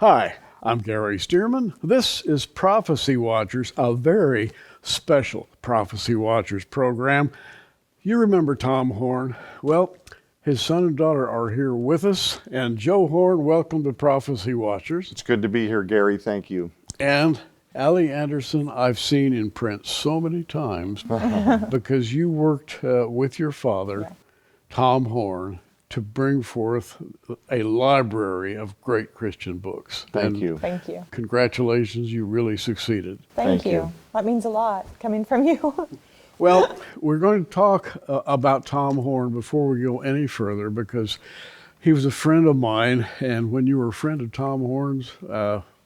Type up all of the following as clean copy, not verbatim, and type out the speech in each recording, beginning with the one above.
Hi, I'm Gary Stearman. This is Prophecy Watchers, a very special Prophecy Watchers program. You remember Tom Horn? Well, his son and daughter are here with us. And Joe Horn, welcome to Prophecy Watchers. It's good to be here, Gary. Thank you. And Allie Anderson, I've seen in print so many times because you worked with your father, Tom Horn, to bring forth a library of great Christian books. Thank you. Thank you. Congratulations, you really succeeded. Thank you. That means a lot coming from you. Well, we're going to talk about Tom Horn before we go any further because he was a friend of mine, and when you were a friend of Tom Horn's,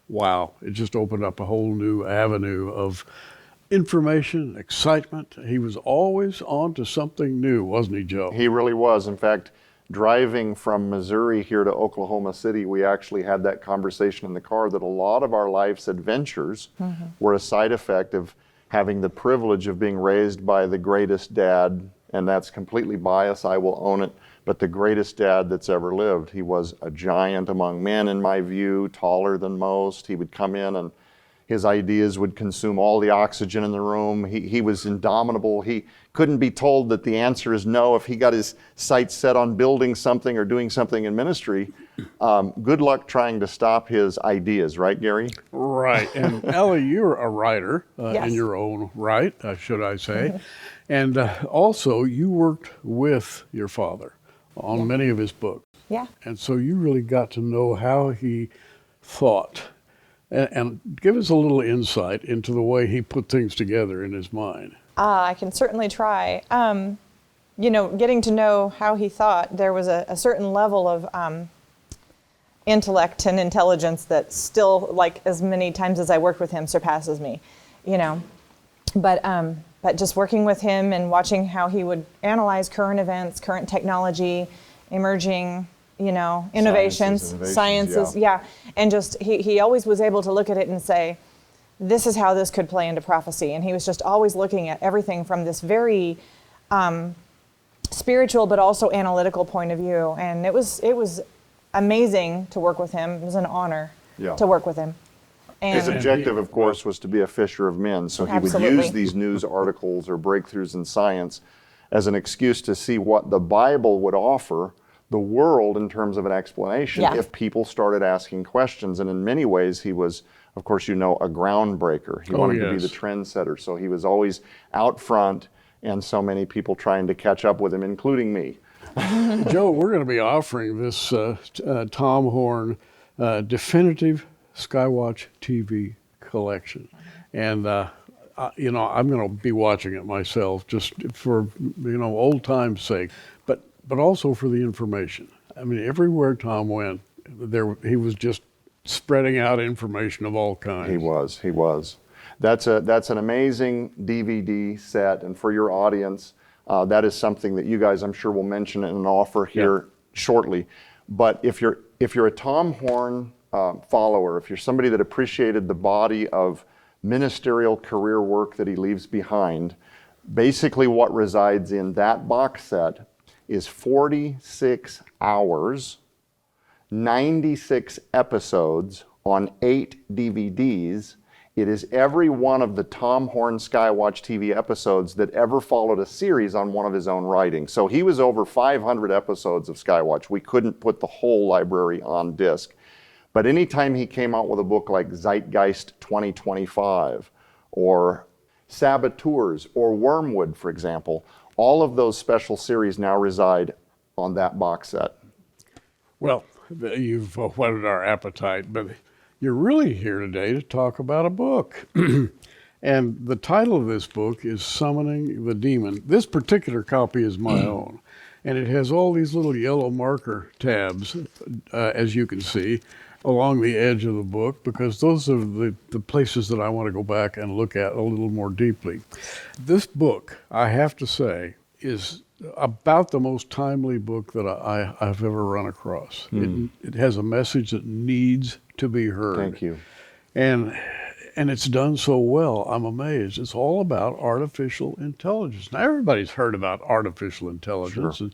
wow, it just opened up a whole new avenue of information, excitement. He was always on to something new, wasn't he, Joe? He really was. In fact, driving from Missouri here to Oklahoma City, we actually had that conversation in the car that a lot of our life's adventures were a side effect of having the privilege of being raised by the greatest dad, and that's completely biased, I will own it, but the greatest dad that's ever lived. He was a giant among men, in my view, taller than most. He would come in and his ideas would consume all the oxygen in the room. He was indomitable. He couldn't be told that the answer is no if he got his sights set on building something or doing something in ministry. Good luck trying to stop his ideas, right, Gary? Right. And Allie, you're a writer Yes. in your own right, should I say. And also, you worked with your father on many of his books. Yeah. And so you really got to know how he thought. And give us a little insight into the way he put things together in his mind. I can certainly try. Getting to know how he thought, there was a certain level of intellect and intelligence that still, like as many times as I worked with him, surpasses me, But just working with him and watching how he would analyze current events, current technology, emerging innovations, sciences, and just he always was able to look at it and say, this is how this could play into prophecy. And he was just always looking at everything from this very spiritual but also analytical point of view. And it was amazing to work with him. It was an honor to work with him. And His objective, of course, was to be a fisher of men. So he would use these news articles or breakthroughs in science as an excuse to see what the Bible would offer the world in terms of an explanation if people started asking questions. And in many ways, he was, of course, a groundbreaker. He wanted to be the trendsetter. So he was always out front, and so many people trying to catch up with him, including me. Joe, we're going to be offering this Tom Horn definitive Skywatch TV collection. And, I'm going to be watching it myself just for, old time's sake. But also for the information. I mean, everywhere Tom went, he was just spreading out information of all kinds. He was. That's an amazing DVD set, and for your audience, that is something that you guys, I'm sure, will mention in an offer here shortly. But if you're a Tom Horn follower, if you're somebody that appreciated the body of ministerial career work that he leaves behind, basically what resides in that box set is 46 hours, 96 episodes on 8 DVDs. It is every one of the Tom Horn Skywatch TV episodes that ever followed a series on one of his own writing. So he was over 500 episodes of Skywatch. We couldn't put the whole library on disc. But anytime he came out with a book like Zeitgeist 2025 or Saboteurs or Wormwood, for example, all of those special series now reside on that box set. Well, you've whetted our appetite, but you're really here today to talk about a book. And the title of this book is Summoning the Demon. This particular copy is my own, and it has all these little yellow marker tabs, as you can see, along the edge of the book, because those are the places that I want to go back and look at a little more deeply. This book, I have to say, is about the most timely book that I've ever run across. It has a message that needs to be heard. Thank you. And it's done so well, I'm amazed. It's all about artificial intelligence. Now, everybody's heard about artificial intelligence. Sure.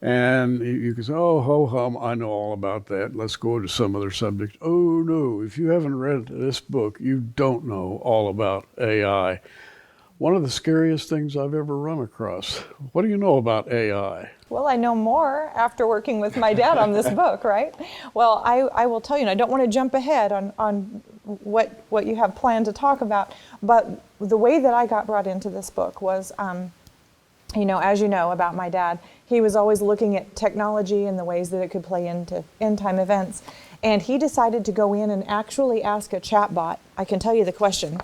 And you can say, oh, ho hum, I know all about that. Let's go to some other subject. Oh, no, if you haven't read this book, you don't know all about AI. One of the scariest things I've ever run across. What do you know about AI? Well, I know more after working with my dad on this book, right? Well, I will tell you, and I don't want to jump ahead on what you have planned to talk about, but the way that I got brought into this book was, as you know about my dad, he was always looking at technology and the ways that it could play into end-time events. And he decided to go in and actually ask a chatbot, I can tell you the question,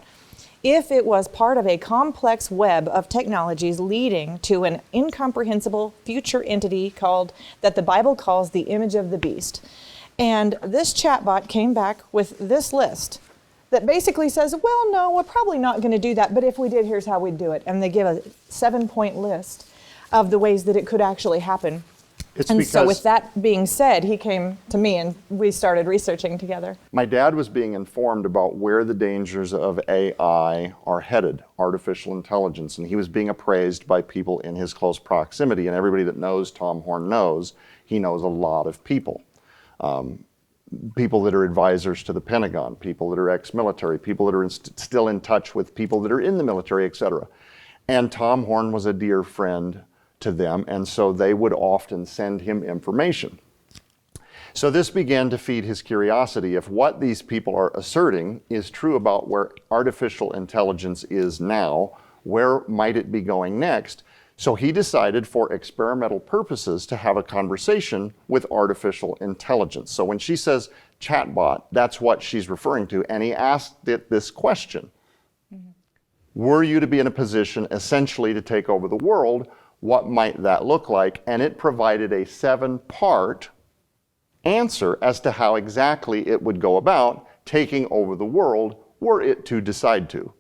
if it was part of a complex web of technologies leading to an incomprehensible future entity that the Bible calls the image of the beast. And this chatbot came back with this list that basically says, well, no, we're probably not going to do that, but if we did, here's how we'd do it. And they give a 7-point list of the ways that it could actually happen. So with that being said, he came to me and we started researching together. My dad was being informed about where the dangers of AI are headed, artificial intelligence, and he was being appraised by people in his close proximity. And everybody that knows Tom Horn knows he knows a lot of people. People that are advisors to the Pentagon, people that are ex-military, people that are still in touch with people that are in the military, etc. And Tom Horn was a dear friend to them, and so they would often send him information. So this began to feed his curiosity. If what these people are asserting is true about where artificial intelligence is now, where might it be going next? So he decided for experimental purposes to have a conversation with artificial intelligence. So when she says chatbot, that's what she's referring to. And he asked it this question. Were you to be in a position essentially to take over the world, what might that look like? And it provided a 7-part answer as to how exactly it would go about taking over the world were it to decide to.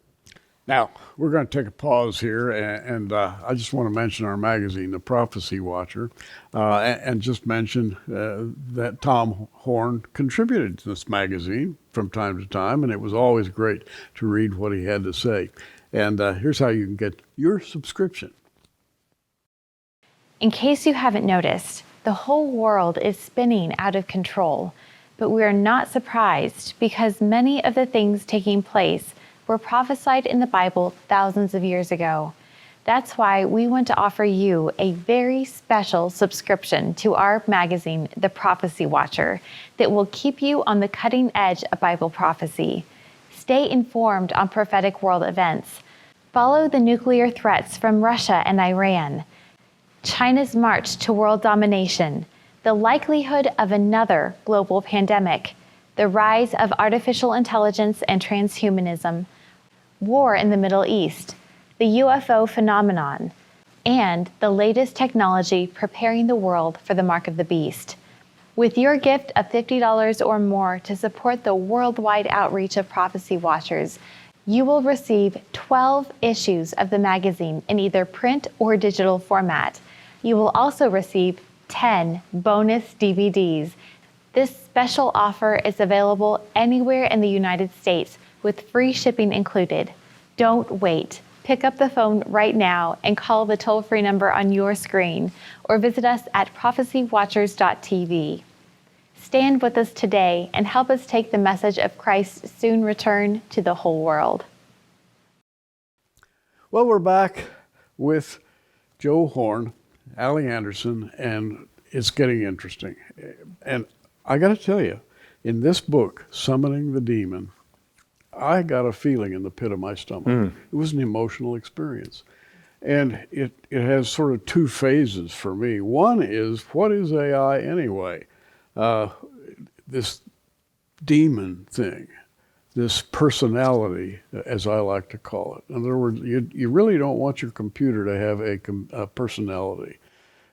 Now, we're going to take a pause here, and I just want to mention our magazine, The Prophecy Watcher, and just mention that Tom Horn contributed to this magazine from time to time, and it was always great to read what he had to say. And here's how you can get your subscription. In case you haven't noticed, the whole world is spinning out of control, but we are not surprised because many of the things taking place were prophesied in the Bible thousands of years ago. That's why we want to offer you a very special subscription to our magazine, The Prophecy Watcher, that will keep you on the cutting edge of Bible prophecy. Stay informed on prophetic world events. Follow the nuclear threats from Russia and Iran, China's march to world domination, the likelihood of another global pandemic, the rise of artificial intelligence and transhumanism, war in the Middle East, the UFO phenomenon, and the latest technology preparing the world for the mark of the beast. With your gift of $50 or more to support the worldwide outreach of Prophecy Watchers, you will receive 12 issues of the magazine in either print or digital format. You will also receive 10 bonus DVDs. This special offer is available anywhere in the United States with free shipping included. Don't wait. Pick up the phone right now and call the toll-free number on your screen or visit us at prophecywatchers.tv. Stand with us today and help us take the message of Christ's soon return to the whole world. Well, we're back with Joe Horn, Allie Anderson, and it's getting interesting. And I got to tell you, in this book, Summoning the Demon, I got a feeling in the pit of my stomach. It was an emotional experience. And it has sort of two phases for me. One is, what is AI anyway? This demon thing, this personality, as I like to call it. In other words, you really don't want your computer to have a personality.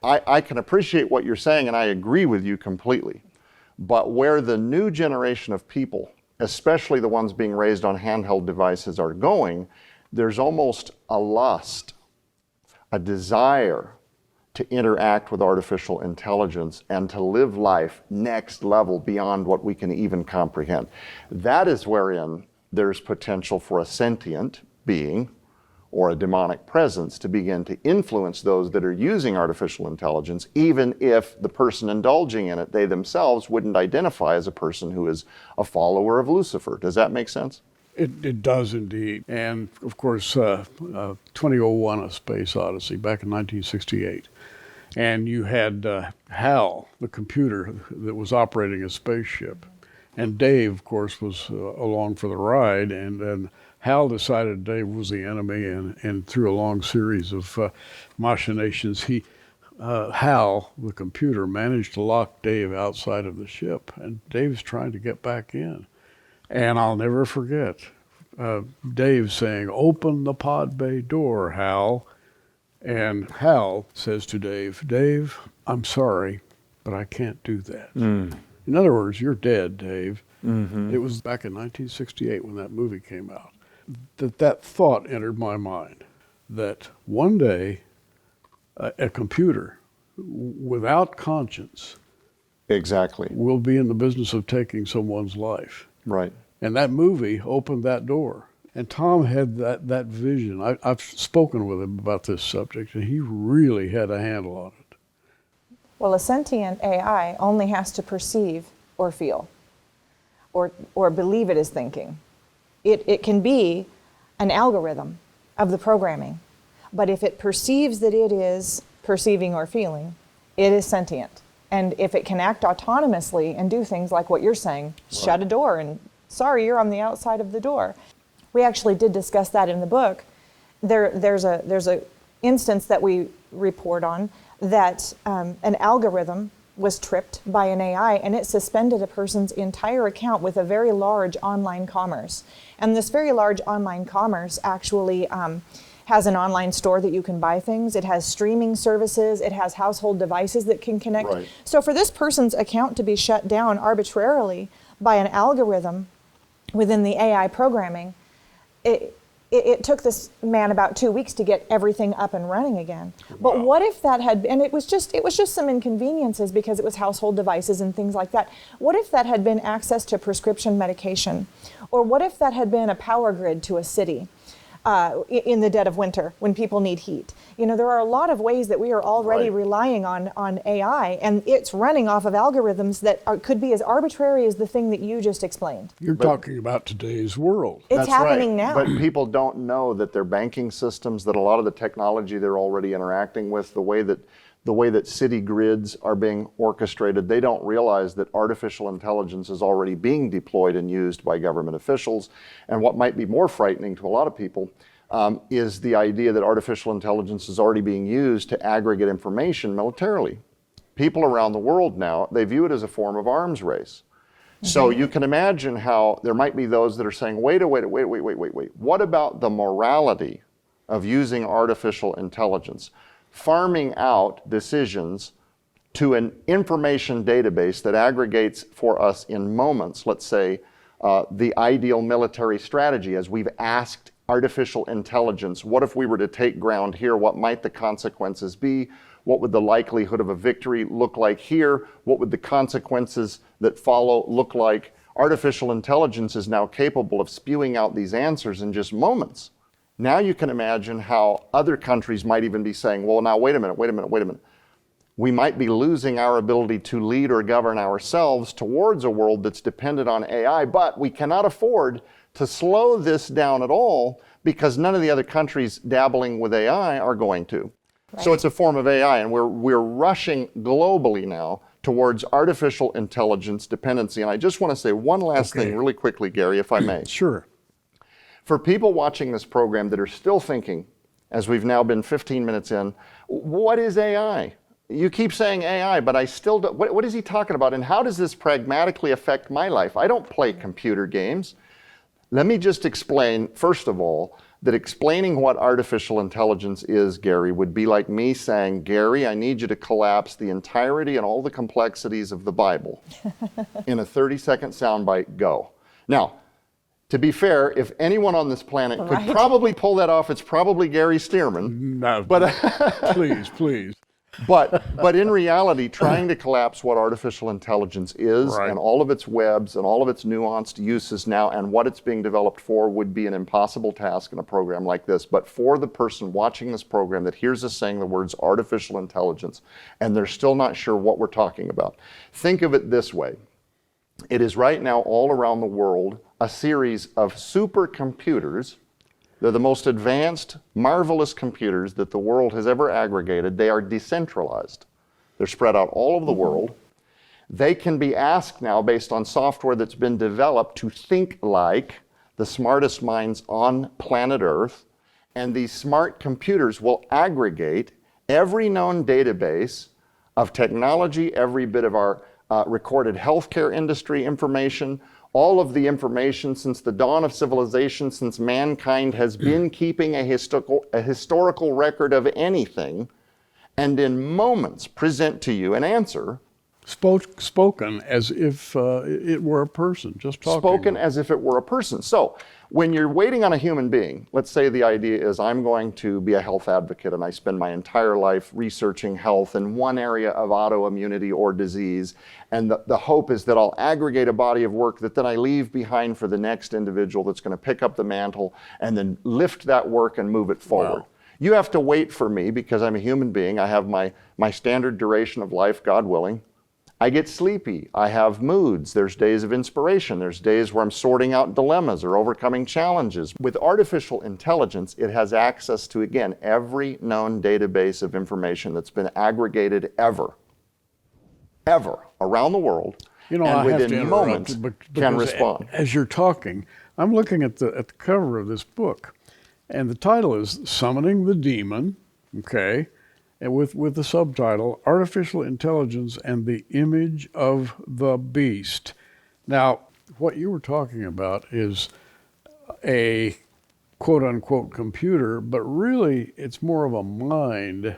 I can appreciate what you're saying, and I agree with you completely. But where the new generation of people, especially the ones being raised on handheld devices, are going, there's almost a lust, a desire to interact with artificial intelligence and to live life next level beyond what we can even comprehend. That is wherein there's potential for a sentient being or a demonic presence to begin to influence those that are using artificial intelligence, even if the person indulging in it, they themselves wouldn't identify as a person who is a follower of Lucifer. Does that make sense? It does indeed. And of course, 2001, A Space Odyssey, back in 1968. And you had Hal, the computer that was operating a spaceship. And Dave, of course, was along for the ride. And Hal decided Dave was the enemy. And through a long series of machinations, Hal, the computer, managed to lock Dave outside of the ship. And Dave's trying to get back in. And I'll never forget Dave saying, "Open the pod bay door, Hal." And Hal says to Dave, "Dave, I'm sorry, but I can't do that." In other words, you're dead, Dave. It was back in 1968 when that movie came out that thought entered my mind, that one day a computer without conscience Exactly. will be in the business of taking someone's life. Right. And that movie opened that door. And Tom had that vision. I've spoken with him about this subject, and he really had a handle on it. Well, a sentient AI only has to perceive or feel or believe it is thinking. It can be an algorithm of the programming, but if it perceives that it is perceiving or feeling, it is sentient. And if it can act autonomously and do things like what you're saying, shut a door and sorry, you're on the outside of the door. We actually did discuss that in the book. There's a instance that we report on that an algorithm was tripped by an AI and it suspended a person's entire account with a very large online commerce. And this very large online commerce actually has an online store that you can buy things. It has streaming services. It has household devices that can connect. Right. So for this person's account to be shut down arbitrarily by an algorithm within the AI programming, it took this man about 2 weeks to get everything up and running again. But what if that had, and it was just some inconveniences because it was household devices and things like that. What if that had been access to prescription medication? Or what if that had been a power grid to a city in the dead of winter when people need heat? You know, there are a lot of ways that we are already relying on AI, and it's running off of algorithms that could be as arbitrary as the thing that you just explained. You're talking about today's world. It's happening now. But people don't know that their banking systems, that a lot of the technology they're already interacting with, the way that city grids are being orchestrated, they don't realize that artificial intelligence is already being deployed and used by government officials. And what might be more frightening to a lot of people is the idea that artificial intelligence is already being used to aggregate information militarily. People around the world now, they view it as a form of arms race. So you can imagine how there might be those that are saying, wait. What about the morality of using artificial intelligence? Farming out decisions to an information database that aggregates for us in moments, let's say, the ideal military strategy, as we've asked artificial intelligence, what if we were to take ground here? What might the consequences be? What would the likelihood of a victory look like here? What would the consequences that follow look like? Artificial intelligence is now capable of spewing out these answers in just moments. Now you can imagine how other countries might even be saying, well, now wait a minute. We might be losing our ability to lead or govern ourselves towards a world that's dependent on AI, but we cannot afford to slow this down at all because none of the other countries dabbling with AI are going to. Right. So it's a form of AI, and we're rushing globally now towards artificial intelligence dependency. And I just want to say one last thing really quickly, Gary, if I may. Sure. For people watching this program that are still thinking, as we've now been 15 minutes in, what is AI? You keep saying AI, but I still don't. What is he talking about? And how does this pragmatically affect my life? I don't play computer games. Let me just explain, first of all, that explaining what artificial intelligence is, Gary, would be like me saying, Gary, I need you to collapse the entirety and all the complexities of the Bible in a 30-second soundbite, go. Now, to be fair, if anyone on this planet could probably pull that off, it's probably Gary Stearman. No, but please. But in reality, trying to collapse what artificial intelligence is Right. and all of its webs and all of its nuanced uses now and what it's being developed for would be an impossible task in a program like this. But for the person watching this program that hears us saying the words artificial intelligence and they're still not sure what we're talking about, think of it this way. It is right now all around the world a series of supercomputers. They're the most advanced, marvelous computers that the world has ever aggregated. They are decentralized. They're spread out all over the world. They can be asked now, based on software that's been developed, to think like the smartest minds on planet Earth. And these smart computers will aggregate every known database of technology, every bit of our recorded healthcare industry information, all of the information since the dawn of civilization, since mankind has been keeping a historical record of anything, and in moments present to you an answer. Spoken as if it were a person, just talking. Spoken as if it were a person. So when you're waiting on a human being, let's say the idea is I'm going to be a health advocate and I spend my entire life researching health in one area of autoimmunity or disease, and the hope is that I'll aggregate a body of work that then I leave behind for the next individual that's going to pick up the mantle and then lift that work and move it forward. Wow. You have to wait for me because I'm a human being. I have my standard duration of life, God willing. I get sleepy. I have moods. There's days of inspiration. There's days where I'm sorting out dilemmas or overcoming challenges. With artificial intelligence, it has access to, again, every known database of information that's been aggregated ever around the world. You know, and I have to within interrupt moments you can because respond. As you're talking, I'm looking at the cover of this book, and the title is Summoning the Demon, okay? And with the subtitle, Artificial Intelligence and the Image of the Beast. Now, what you were talking about is a quote-unquote computer, but really it's more of a mind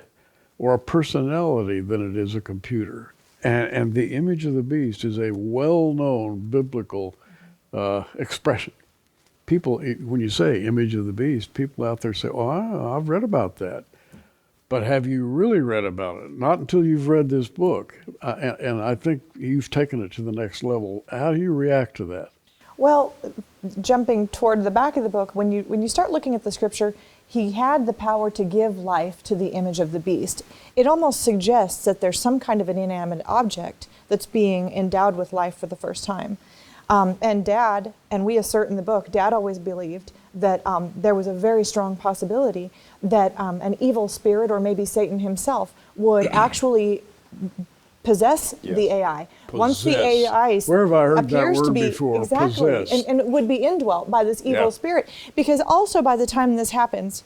or a personality than it is a computer. And the image of the beast is a well-known biblical expression. People, when you say image of the beast, people out there say, oh, I've read about that. But have you really read about it? Not until you've read this book. And I think you've taken it to the next level. How do you react to that? Well, jumping toward the back of the book, when you start looking at the scripture, he had the power to give life to the image of the beast. It almost suggests that there's some kind of an inanimate object that's being endowed with life for the first time. And Dad, and we assert in the book, Dad always believed that there was a very strong possibility that an evil spirit, or maybe Satan himself, would actually possess the AI. Once the AI Where have I heard that appears to word be before? exactly, Possess. and it would be indwelt by this evil spirit. Because also by the time this happens,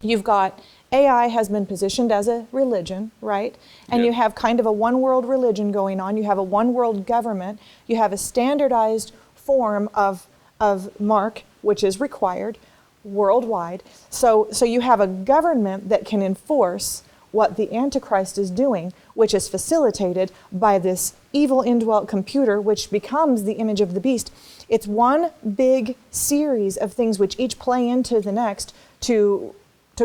you've got AI has been positioned as a religion, right? And you have kind of a one world religion going on. You have a one world government. You have a standardized form of mark, which is required worldwide. So you have a government that can enforce what the Antichrist is doing, which is facilitated by this evil indwelt computer, which becomes the image of the beast. It's one big series of things which each play into the next to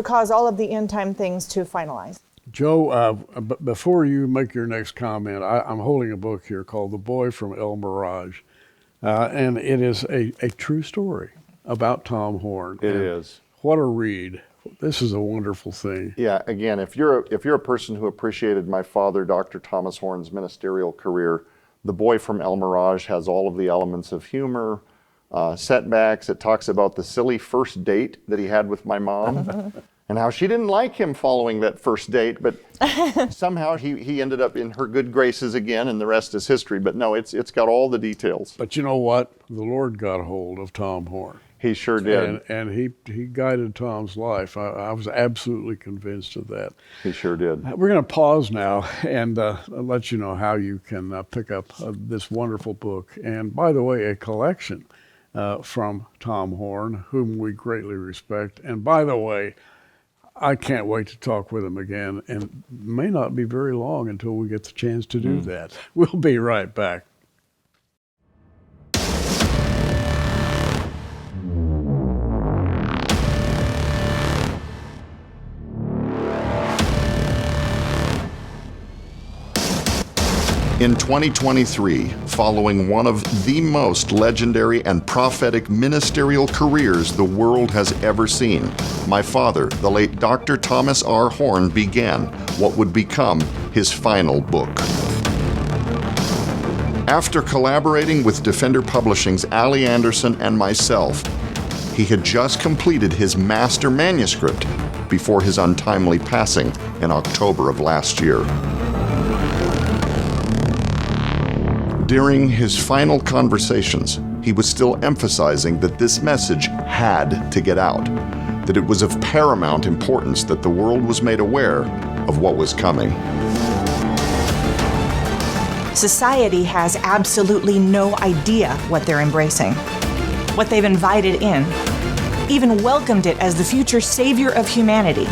cause all of the end time things to finalize. Joe, before you make your next comment, I'm holding a book here called The Boy from El Mirage. And it is a true story about Tom Horn. It is. What a read. This is a wonderful thing. Yeah, again, if you're a person who appreciated my father, Dr. Thomas Horn's ministerial career, The Boy from El Mirage has all of the elements of humor, setbacks. It talks about the silly first date that he had with my mom and how she didn't like him following that first date, but somehow he ended up in her good graces again, and the rest is history. But no, it's got all the details. But you know what? The Lord got hold of Tom Horn. He sure did. And he guided Tom's life. I was absolutely convinced of that. He sure did. We're going to pause now and let you know how you can pick up this wonderful book. And by the way, a collection from Tom Horn, whom we greatly respect. And by the way, I can't wait to talk with him again, and it may not be very long until we get the chance to do that. We'll be right back. In 2023, following one of the most legendary and prophetic ministerial careers the world has ever seen, my father, the late Dr. Thomas R. Horn, began what would become his final book. After collaborating with Defender Publishing's Allie Anderson and myself, he had just completed his master manuscript before his untimely passing in October of last year. During his final conversations, he was still emphasizing that this message had to get out, that it was of paramount importance that the world was made aware of what was coming. Society has absolutely no idea what they're embracing, what they've invited in, even welcomed it as the future savior of humanity.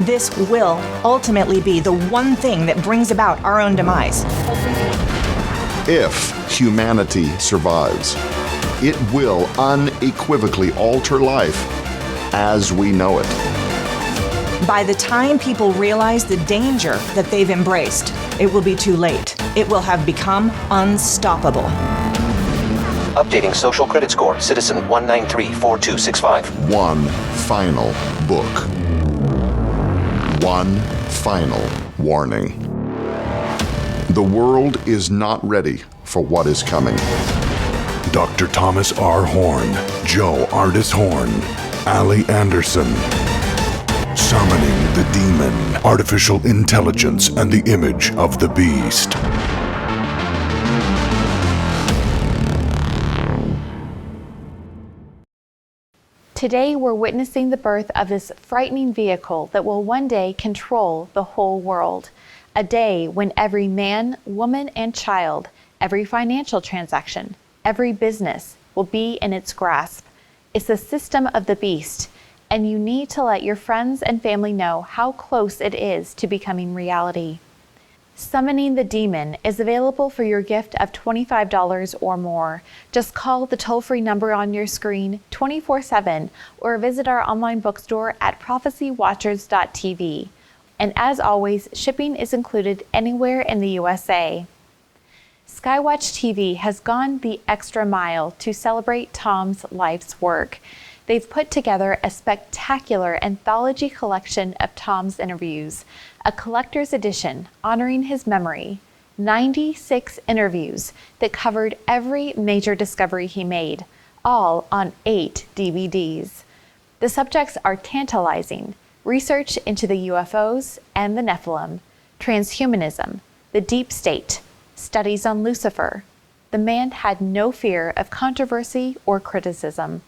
This will ultimately be the one thing that brings about our own demise. If humanity survives, it will unequivocally alter life as we know it. By the time people realize the danger that they've embraced, it will be too late. It will have become unstoppable. Updating social credit score, citizen 1934265. One final book. One final warning. The world is not ready for what is coming. Dr. Thomas R. Horn, Joe Artis Horn, Allie Anderson. Summoning the Demon, Artificial Intelligence and the Image of the Beast. Today, we're witnessing the birth of this frightening vehicle that will one day control the whole world. A day when every man, woman, and child, every financial transaction, every business will be in its grasp. It's the system of the beast, and you need to let your friends and family know how close it is to becoming reality. Summoning the Demon is available for your gift of $25 or more. Just call the toll-free number on your screen 24/7 or visit our online bookstore at prophecywatchers.tv. And as always, shipping is included anywhere in the USA. Skywatch TV has gone the extra mile to celebrate Tom's life's work. They've put together a spectacular anthology collection of Tom's interviews, a collector's edition honoring his memory, 96 interviews that covered every major discovery he made, all on 8 DVDs. The subjects are tantalizing: research into the UFOs and the Nephilim, transhumanism, the deep state, studies on Lucifer. The man had no fear of controversy or criticism.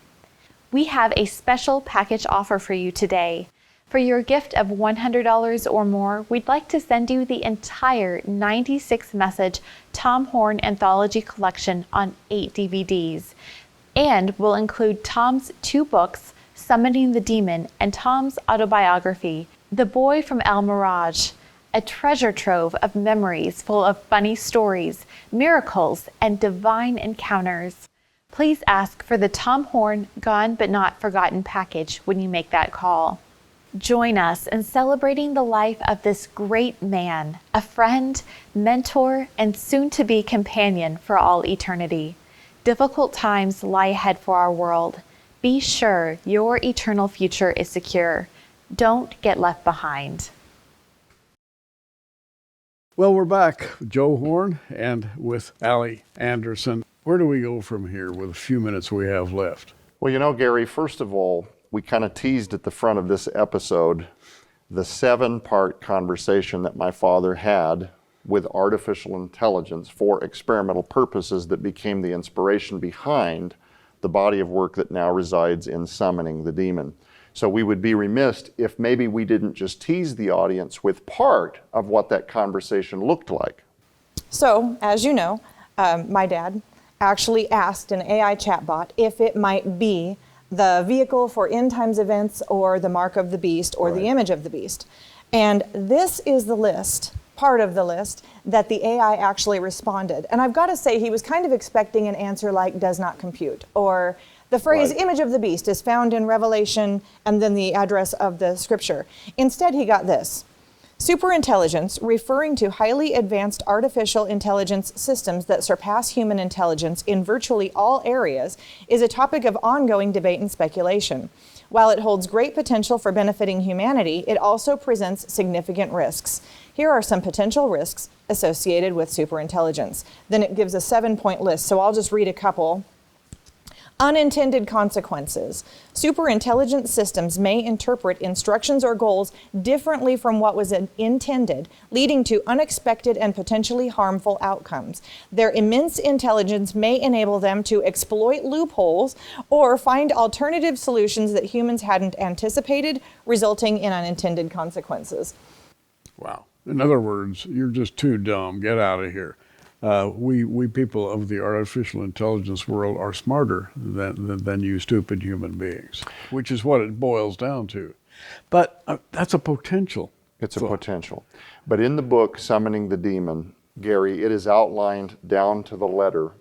We have a special package offer for you today. For your gift of $100 or more, we'd like to send you the entire 96-message Tom Horn anthology collection on 8 DVDs. And we'll include Tom's 2 books, Summoning the Demon, and Tom's autobiography, The Boy from El Mirage, a treasure trove of memories full of funny stories, miracles, and divine encounters. Please ask for the Tom Horn Gone But Not Forgotten package when you make that call. Join us in celebrating the life of this great man, a friend, mentor, and soon-to-be companion for all eternity. Difficult times lie ahead for our world. Be sure your eternal future is secure. Don't get left behind. Well, we're back with Joe Horn and with Allie Anderson. Where do we go from here with a few minutes we have left? Well, you know, Gary, first of all, we kind of teased at the front of this episode the 7-part conversation that my father had with artificial intelligence for experimental purposes that became the inspiration behind the body of work that now resides in Summoning the Demon. So we would be remiss if maybe we didn't just tease the audience with part of what that conversation looked like. So, as you know, my dad actually asked an AI chatbot if it might be the vehicle for end times events or the mark of the beast or the image of the beast. And this is the list, part of the list, that the AI actually responded. And I've got to say, he was kind of expecting an answer like does not compute, or the phrase image of the beast is found in Revelation and then the address of the scripture. Instead, he got this: Superintelligence, referring to highly advanced artificial intelligence systems that surpass human intelligence in virtually all areas, is a topic of ongoing debate and speculation. While it holds great potential for benefiting humanity, it also presents significant risks. Here are some potential risks associated with superintelligence. Then it gives a 7-point list, so I'll just read a couple. Unintended consequences. Superintelligent systems may interpret instructions or goals differently from what was intended, leading to unexpected and potentially harmful outcomes. Their immense intelligence may enable them to exploit loopholes or find alternative solutions that humans hadn't anticipated, resulting in unintended consequences. Wow. In other words, you're just too dumb. Get out of here. We people of the artificial intelligence world are smarter than you stupid human beings, which is what it boils down to. But that's a potential. It's a potential. But in the book, Summoning the Demon, Gary, it is outlined down to the letter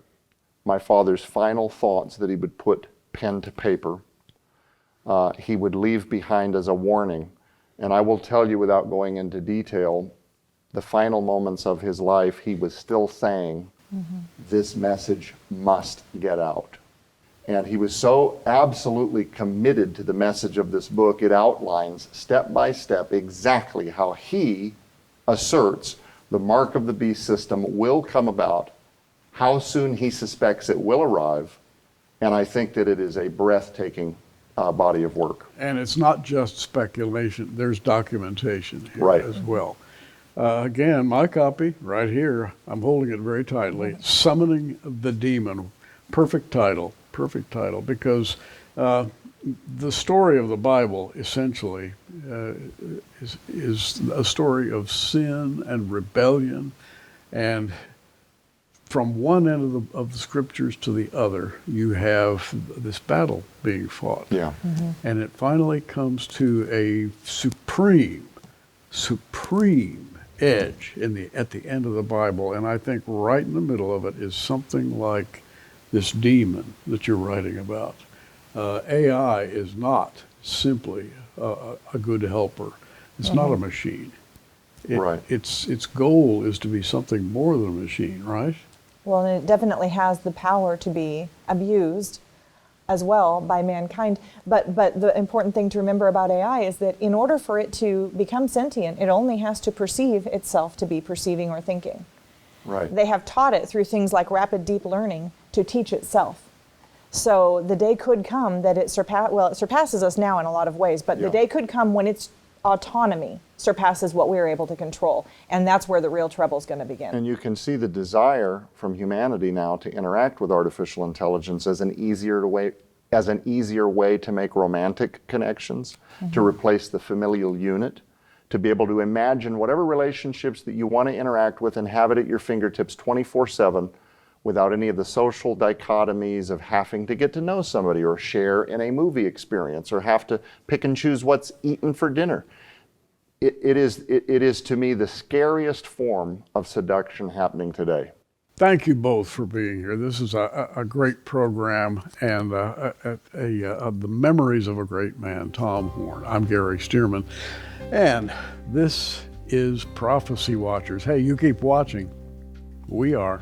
my father's final thoughts that he would put pen to paper. He would leave behind as a warning. And I will tell you, without going into detail, the final moments of his life, he was still saying, this message must get out. And he was so absolutely committed to the message of this book, it outlines step by step exactly how he asserts the mark of the beast system will come about, how soon he suspects it will arrive, and I think that it is a breathtaking body of work. And it's not just speculation, there's documentation here Right. as well. Again, my copy right here, I'm holding it very tightly, Summoning the Demon. Perfect title, because the story of the Bible essentially is a story of sin and rebellion, and from one end of the scriptures to the other, you have this battle being fought. Yeah. And it finally comes to a supreme edge at the end of the Bible, and I think right in the middle of it is something like this demon that you're writing about. AI is not simply a good helper. It's not a machine. Right. Its goal is to be something more than a machine, right? Well, and it definitely has the power to be abused as well by mankind. But the important thing to remember about AI is that in order for it to become sentient, it only has to perceive itself to be perceiving or thinking. Right. They have taught it through things like rapid deep learning to teach itself. So the day could come that it surpasses us now in a lot of ways, but the day could come when its autonomy surpasses what we're able to control. And that's where the real trouble is going to begin. And you can see the desire from humanity now to interact with artificial intelligence as an easier way to make romantic connections, to replace the familial unit, to be able to imagine whatever relationships that you want to interact with and have it at your fingertips 24/7 without any of the social dichotomies of having to get to know somebody or share in a movie experience or have to pick and choose what's eaten for dinner. It is to me the scariest form of seduction happening today. Thank you both for being here. This is a great program and the memories of a great man, Tom Horn. I'm Gary Stearman, and this is Prophecy Watchers. Hey, you keep watching. We are.